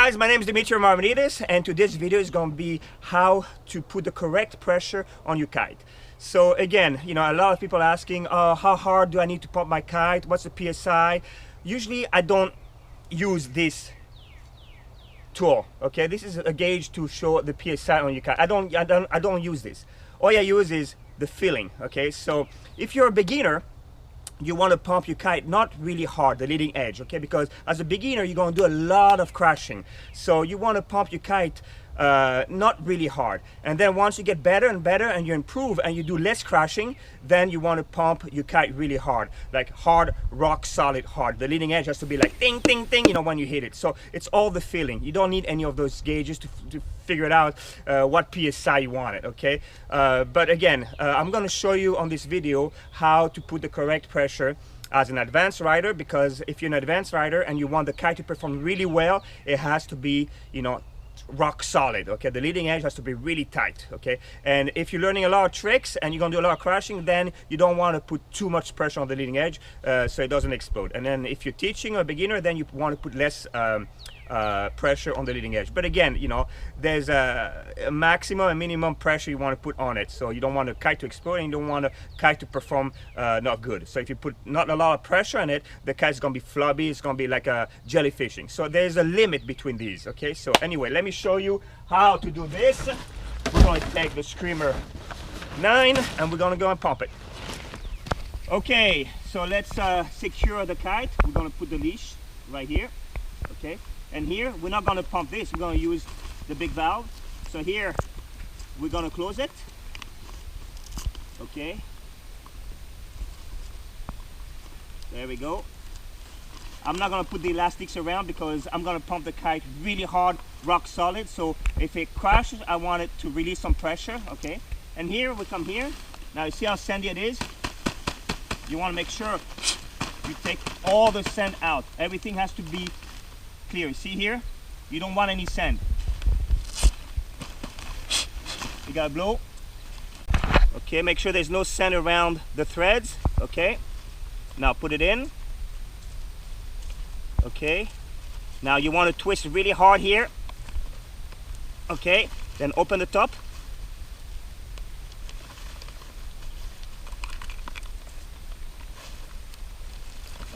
guys, my name is Dimitri Marmonides, and today's video is going to be how to put the correct pressure on your kite. So again, you know, a lot of people asking, how hard do I need to pump my kite? What's the PSI? Usually I don't use this tool, okay? This is a gauge to show the PSI on your kite. I don't use this. All I use is the feeling, okay? So if you're a beginner, you want to pump your kite not really hard, the leading edge, okay? Because as a beginner, you're going to do a lot of crashing. So you want to pump your kite not really hard. And then once you get better and better and you improve and you do less crashing, then you want to pump your kite really hard, like hard, rock solid hard. The leading edge has to be like ding, ding, ding, you know, when you hit it. So it's all the feeling. You don't need any of those gauges to figure it out what PSI you want it, okay? But again, I'm going to show you on this video how to put the correct pressure as an advanced rider, because if you're an advanced rider and you want the kite to perform really well, it has to be, you know, rock solid, okay? The leading edge has to be really tight, okay? And if you're learning a lot of tricks and you're gonna do a lot of crashing, then you don't want to put too much pressure on the leading edge so it doesn't explode. And then if you're teaching a beginner, then you want to put less pressure on the leading edge. But again, you know, there's a maximum and minimum pressure you want to put on it. So you don't want the kite to explode and you don't want the kite to perform not good. So if you put not a lot of pressure on it, the kite's gonna be flubby, it's gonna be like a jellyfishing. So there's a limit between these, okay? So anyway, let me show you how to do this. We're going to take the Screamer 9 and we're gonna go and pump it. Okay, so let's secure the kite. We're gonna put the leash right here, okay? And here, we're not gonna pump this, we're gonna use the big valve. So here, we're gonna close it, okay? There we go. I'm not gonna put the elastics around because I'm gonna pump the kite really hard, rock solid. So if it crashes, I want it to release some pressure, okay? And here, we come here. Now you see how sandy it is? You wanna make sure you take all the sand out. Everything has to be clear. You see here? You don't want any sand. You gotta blow. Okay, make sure there's no sand around the threads. Okay. Now put it in. Okay. Now you want to twist really hard here. Okay. Then open the top.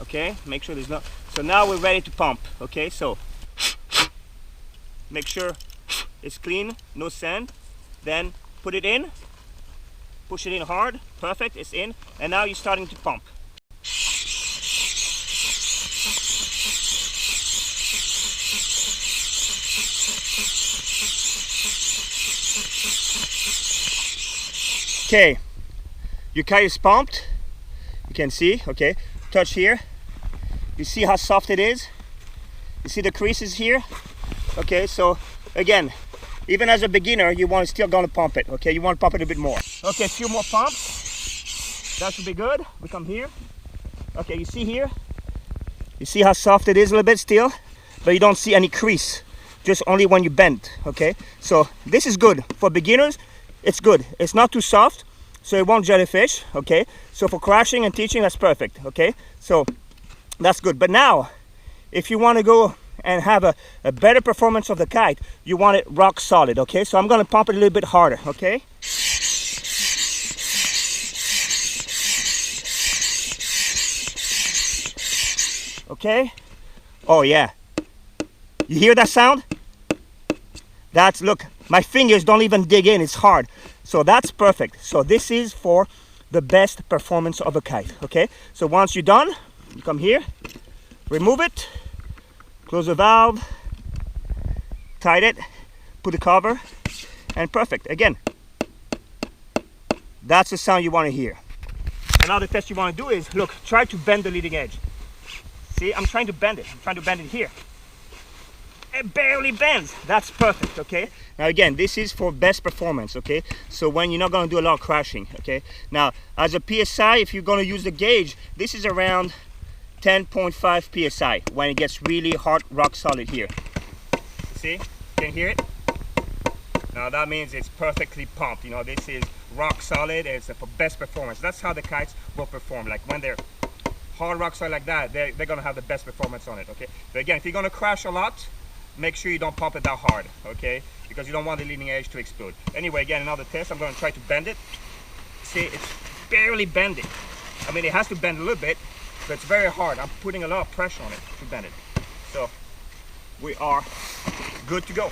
Okay, make sure there's no. So now we're ready to pump. Okay, so make sure it's clean, no sand. Then put it in, push it in hard. Perfect, it's in. And now you're starting to pump. Okay, your kite is pumped. You can see, okay. Touch here. You see how soft it is? You see the creases here? Okay, so again, even as a beginner, you want to still gonna pump it, okay? You want to pump it a bit more. Okay, a few more pumps. That should be good. We come here. Okay, you see here? You see how soft it is a little bit still? But you don't see any crease, just only when you bend, okay? So this is good. For beginners, it's good. It's not too soft, so it won't jellyfish, okay? So for crashing and teaching, that's perfect, okay? So that's good. But now, if you want to go and have a better performance of the kite, you want it rock solid, okay? So I'm going to pump it a little bit harder, okay? Okay? Oh yeah. You hear that sound? That's, look, my fingers don't even dig in, it's hard. So that's perfect. So this is for the best performance of a kite, okay? So once you're done, you come here, remove it, close the valve, tight it, put the cover, and perfect. Again, that's the sound you want to hear. Another test you want to do is, look, try to bend the leading edge. See, I'm trying to bend it. I'm trying to bend it here. It barely bends. That's perfect, okay? Now again, this is for best performance, okay? So when you're not gonna do a lot of crashing, okay? Now, as a PSI, if you're gonna use the gauge, this is around 10.5 PSI when it gets really hard, rock solid here. See, can you hear it? Now that means it's perfectly pumped. You know, this is rock solid, it's for best performance. That's how the kites will perform. Like when they're hard rock solid like that, they're gonna have the best performance on it, okay? But again, if you're gonna crash a lot, make sure you don't pump it that hard, okay? Because you don't want the leading edge to explode. Anyway, again, another test. I'm going to try to bend it. See, it's barely bending. I mean, it has to bend a little bit, but it's very hard. I'm putting a lot of pressure on it to bend it. So we are good to go.